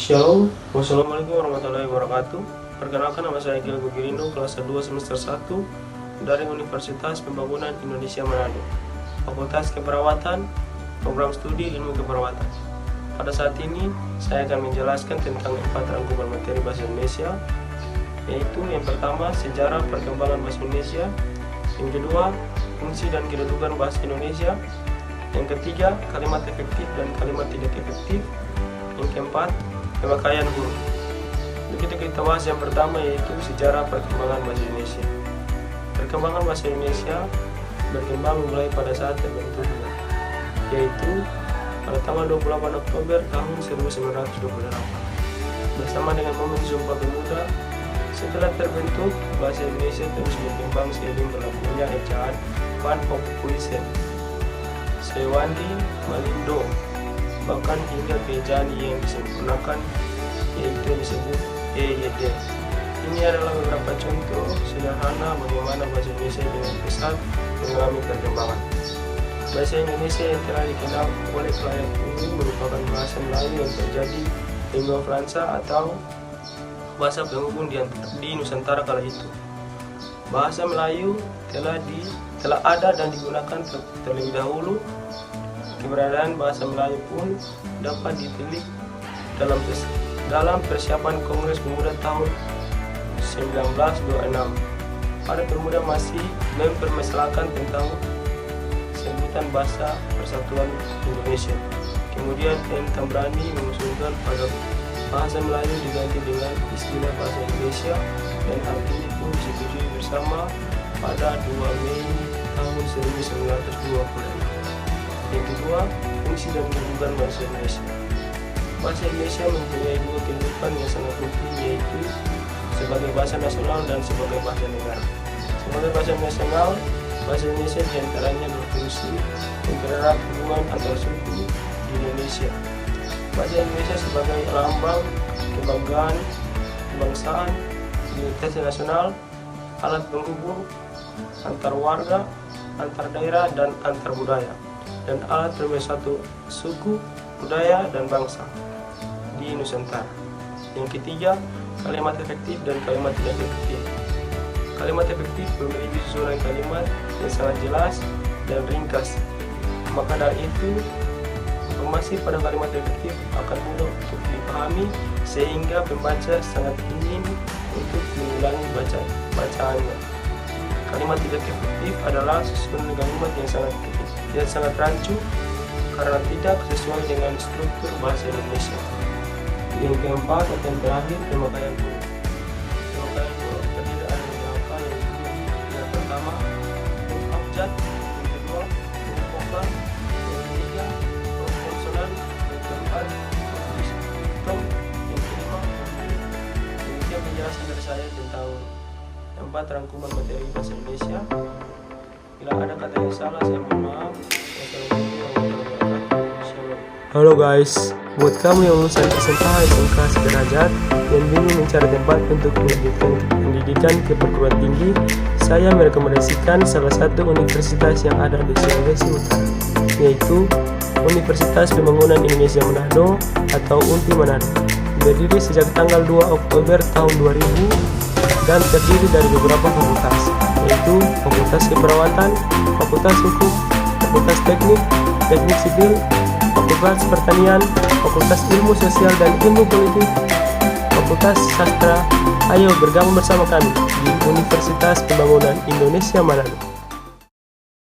Shalom, wassalamualaikum warahmatullahi wabarakatuh. Perkenalkan, nama saya Gil Gugirindo, kelas 2 semester 1 dari Universitas Pembangunan Indonesia Manado, Fakultas Keperawatan, Program Studi Ilmu Keperawatan. Pada saat ini, saya akan menjelaskan tentang 4 rangkuman materi bahasa Indonesia, yaitu yang pertama, sejarah perkembangan bahasa Indonesia, yang kedua, fungsi dan kedudukan bahasa Indonesia, yang ketiga, kalimat efektif dan kalimat tidak efektif, yang keempat, pemakaian huruf. Begitu kita bahas yang pertama, yaitu sejarah perkembangan bahasa Indonesia. Perkembangan bahasa Indonesia berkembang mulai pada saat terbentuknya, yaitu pada tanggal 28 Oktober tahun 1928 bersama dengan momen Sumpah Pemuda. Setelah terbentuk, bahasa Indonesia terus berkembang seiring berlakunya ejaan Van Ophuijsen, Sewandi, Malindo, bahkan hingga ejaan yang disempurnakan, yaitu disebut EYD. Ini adalah beberapa contoh sederhana bagaimana bahasa Indonesia dengan pesat mengalami perkembangan. Bahasa Indonesia yang telah dikenal oleh khalayak umum merupakan bahasa Melayu yang terjadi lingua franca atau bahasa penghubung di Nusantara kala itu. Bahasa Melayu telah ada dan digunakan terlebih dahulu. Keberadaan bahasa Melayu pun dapat ditilik dalam persiapan Kongres Pemuda tahun 1926. Para pemuda masih mempermasalahkan tentang sebutan bahasa Persatuan Indonesia. Kemudian M. Tambrani mengusulkan pada bahasa Melayu diganti dengan istilah bahasa Indonesia, dan hal ini pun disetujui bersama pada 2 Mei tahun 1926. Yang kedua, fungsi dan kedudukan bahasa Indonesia. Bahasa Indonesia mempunyai 2 kedudukan yang sangat penting, yaitu sebagai bahasa nasional dan sebagai bahasa negara. Sebagai bahasa nasional, bahasa Indonesia diantaranya berfungsi mempererat hubungan antar suku di Indonesia. Bahasa Indonesia sebagai lambang kebanggaan kebangsaan, identitas nasional, alat penghubung antar warga, antar daerah, dan antar budaya, dan alat pemersatu suku, budaya, dan bangsa di Nusantara. Yang ketiga, kalimat efektif dan kalimat tidak efektif. Kalimat efektif memiliki susunan kalimat yang sangat jelas dan ringkas. Maka dari itu, informasi pada kalimat efektif akan mudah untuk dipahami, sehingga pembaca sangat ingin untuk mengulangi bacaannya. Kalimat tidak efektif adalah susunan kalimat yang sangat rancu karena tidak sesuai dengan struktur bahasa Indonesia. Yang keempat dan terakhir, pemakaian huruf. Pemakaian huruf terdiri dari beberapa, yaitu yang pertama huruf abjad, yang kedua huruf vokal, yang ketiga huruf konsonan, yang keempat huruf diskriminator, yang kelima huruf lirik. Demikian penjelasan dari saya tentang 4 rangkuman materi bahasa Indonesia. Bila ada kata yang salah, saya mohon maaf. Halo guys, buat kamu yang lulusan SMA SMK sederajat yang bingung mencari tempat untuk melanjutkan pendidikan ke perguruan tinggi, saya merekomendasikan salah satu universitas yang ada di Sulawesi Utara, yaitu Universitas Pembangunan Indonesia Manado atau UNPI Manado. Berdiri sejak tanggal 2 Oktober tahun 2000 dan terdiri dari beberapa fakultas, yaitu Fakultas Keperawatan, Fakultas Hukum, Fakultas Teknik, Teknik Sipil, Fakultas Pertanian, Fakultas Ilmu Sosial dan Ilmu Politik, Fakultas Sastra. Ayo bergabung bersama kami di Universitas Pembangunan Indonesia Manado.